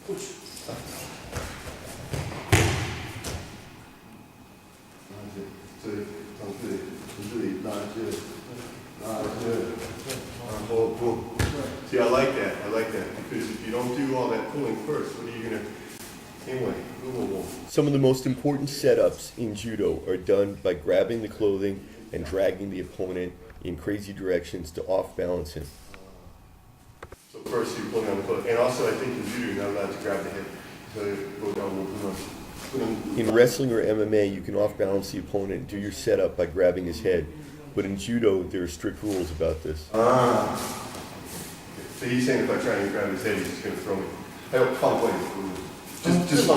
See, I like that. I like that because if you don't do all that pulling first, what are you gonna? Anyway, some of the most important setups in judo are done by grabbing the clothing and dragging the opponent in crazy directions to off-balance him. So first you're pulling on the clothing, and also I think in judo you're not allowed to grab the head. So you go down. In wrestling or MMA, you can off-balance the opponent and do your setup by grabbing his head. But in judo, there are strict rules about this. So he's saying if I try and grab his head, he's just going to throw me. Just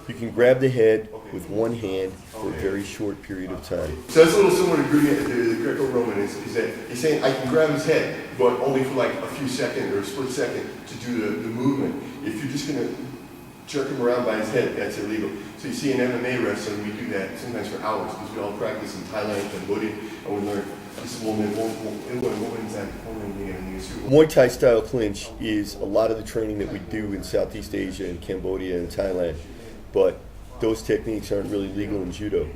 you can grab the head with one hand for a very short period of time. So that's a little similar to the Greco-Roman. He's saying I can grab his head, but only for like a few seconds or a split second to do the movement. If you're just going to jerk him around by his head, that's illegal. So you see in MMA wrestling, we do that sometimes for hours because we all practice in Thailand, Cambodia, and we learn this woman. Muay Thai style clinch is a lot of the training that we do in Southeast Asia and Cambodia and Thailand, but those techniques aren't really legal in judo.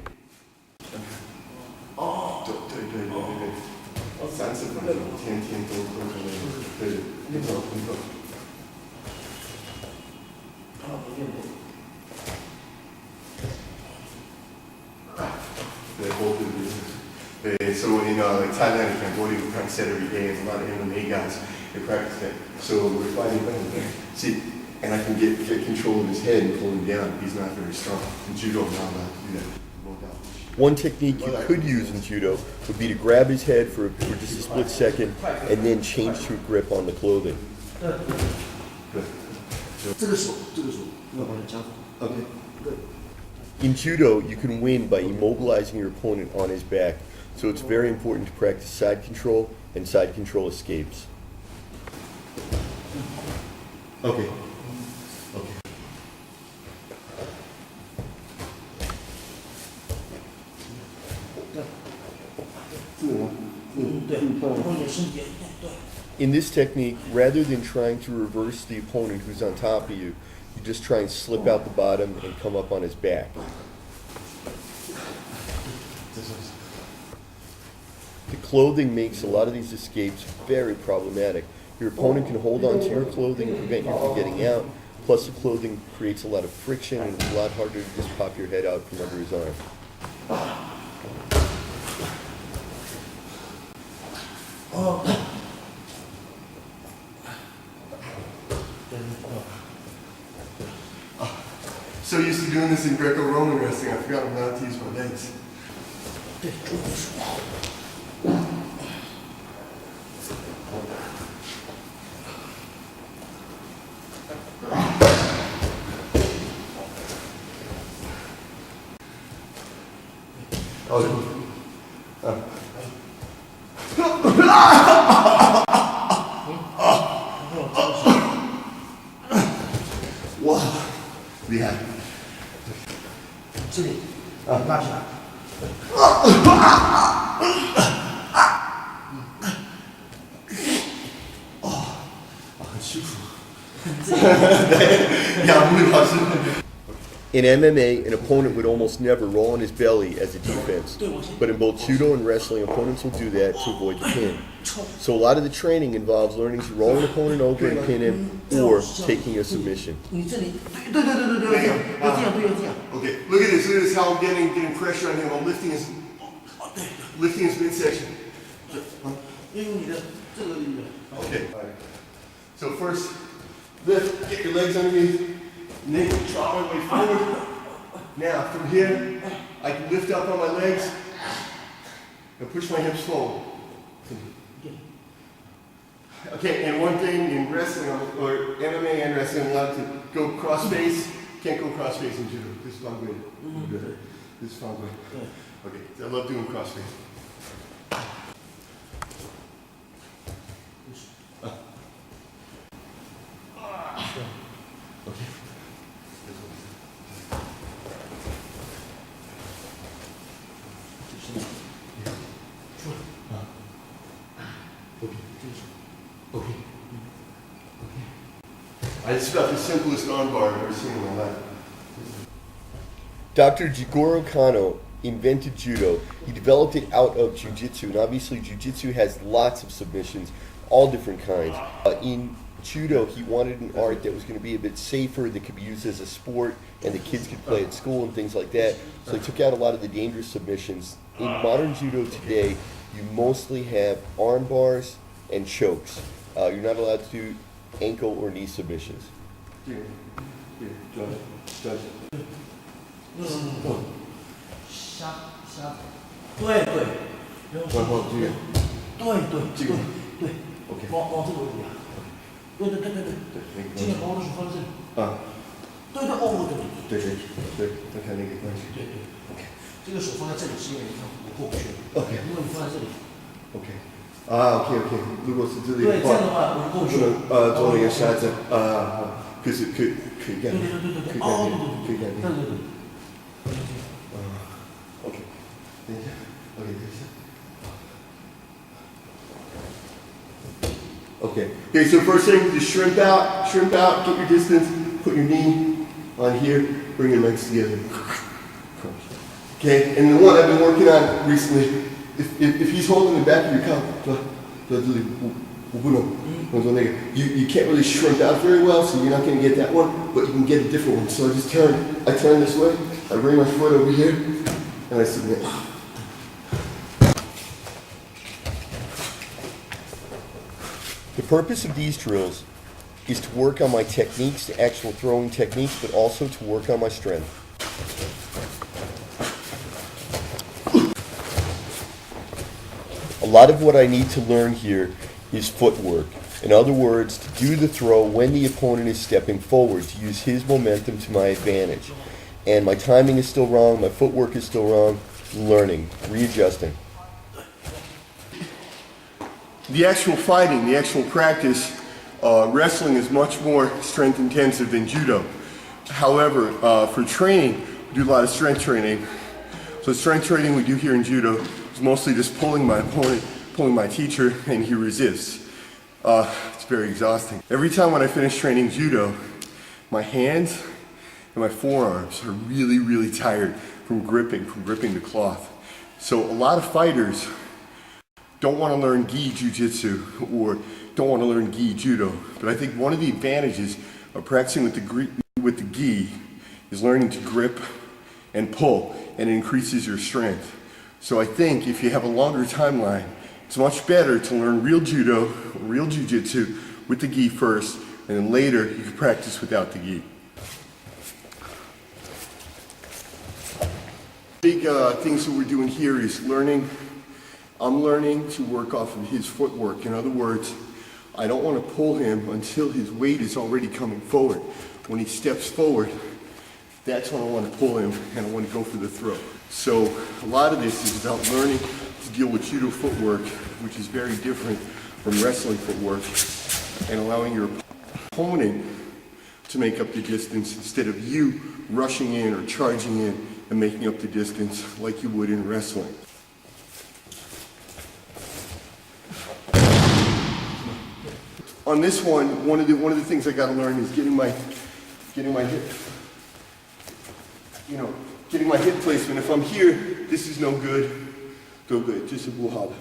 So in like Thailand and Cambodia, we practice that every day, and a lot of MMA guys, they practice that. So we're fighting, see, and I can get control of his head and pull him down. He's not very strong. In judo, I'm not allowed to do that. One technique you could use in judo would be to grab his head for just a split second and then change to a grip on the clothing. In judo, you can win by immobilizing your opponent on his back. So it's very important to practice side control and side control escapes. Okay. In this technique, rather than trying to reverse the opponent who's on top of you, you just try and slip out the bottom and come up on his back. The clothing makes a lot of these escapes very problematic. Your opponent can hold on to your clothing and prevent you from getting out, plus the clothing creates a lot of friction and it's a lot harder to just pop your head out from under his arm. So used to doing this in Greco-Roman wrestling, I forgot I'm not to use my legs. Wow. 厉害。这里，拉起来。很辛苦。仰慕老师。In MMA, an opponent would almost never roll on his belly as a defense, but in both judo and wrestling, opponents will do that to avoid the pin. So a lot of the training involves learning to roll an opponent over and pin him, or taking a submission. Okay, look at this. Look at this. How I'm getting pressure on him. I'm lifting his midsection. Okay. So first, lift. Get your legs underneath. Neck, draw my way forward. Now, from here, I can lift up on my legs and push my hips forward. Okay, and one thing in wrestling, or MMA and wrestling, I'm allowed to go cross face. Can't go cross face in judo. This is not good. This is not good. Okay, so I love doing cross face. Okay. Okay. It's about the simplest armbar I've ever seen in my life. Dr. Jigoro Kano invented judo. He developed it out of jiu-jitsu, and obviously jiu-jitsu has lots of submissions, all different kinds. In judo, he wanted an art that was going to be a bit safer, that could be used as a sport, and the kids could play at school and things like that. So he took out a lot of the dangerous submissions. In modern judo today, you mostly have arm bars and chokes. You're not allowed to do ankle or knee submissions. Here, judge. No. 对，往后这个，对，OK， 往这个位置啊，对，今天把我的手放在这里啊，对，看那个关系，对 ，OK， 这个手放在这里是因为你看我过不去 ，OK， 如果你放在这里 ，OK， 啊 ，OK， 如果是这里的话，对，这样的话我过不去，做那个沙子啊，可以干，对，哦，对，OK， 等一下 ，OK， 等一下。Okay, so first thing, just shrimp out, get your distance, put your knee on here, bring your legs together. Okay, and the one I've been working on recently, if he's holding the back of your cup, you can't really shrimp out very well, so you're not going to get that one, but you can get a different one. So I turn this way, I bring my foot over here, and I submit. The purpose of these drills is to work on my techniques, the actual throwing techniques, but also to work on my strength. A lot of what I need to learn here is footwork. In other words, to do the throw when the opponent is stepping forward, to use his momentum to my advantage. And my timing is still wrong, my footwork is still wrong, learning, readjusting. The actual fighting, the actual practice, wrestling is much more strength intensive than judo. However, for training, we do a lot of strength training. So strength training we do here in judo is mostly just pulling my opponent, pulling my teacher, and he resists. It's very exhausting. Every time when I finish training judo, my hands and my forearms are really, really tired from gripping the cloth. So a lot of fighters don't want to learn gi jiu-jitsu or don't want to learn gi judo. But I think one of the advantages of practicing with the gi is learning to grip and pull, and it increases your strength. So I think if you have a longer timeline, it's much better to learn real judo, real jiu-jitsu with the gi first, and then later you can practice without the gi. Big things that we're doing here is I'm learning to work off of his footwork. In other words, I don't want to pull him until his weight is already coming forward. When he steps forward, that's when I want to pull him and I want to go for the throw. So a lot of this is about learning to deal with judo footwork, which is very different from wrestling footwork, and allowing your opponent to make up the distance instead of you rushing in or charging in and making up the distance like you would in wrestling. On this one of the things I got to learn is getting my hip placement. If I'm here, this is no good. Just a buhab.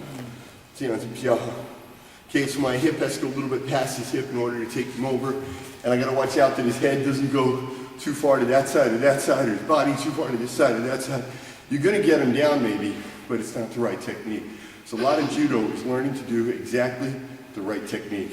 Okay, so my hip has to go a little bit past his hip in order to take him over, and I got to watch out that his head doesn't go too far to that side or that side, or his body too far to this side or that side. You're going to get him down maybe, but it's not the right technique. So a lot of judo is learning to do exactly the right technique.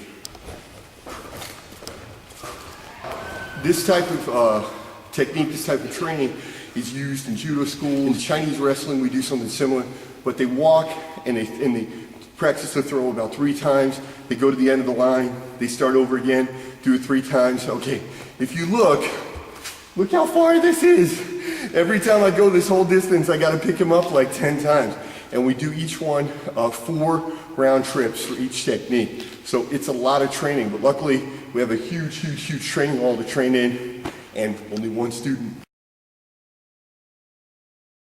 This type of technique, this type of training is used in judo school. In Chinese wrestling, we do something similar, but they walk and they practice the throw about 3 times. They go to the end of the line, they start over again, do it 3 times. Okay, if you look how far this is. Every time I go this whole distance, I got to pick him up like 10 times. And we do each one 4 round trips for each technique. So it's a lot of training, but luckily we have a huge training hall to train in and only 1 student.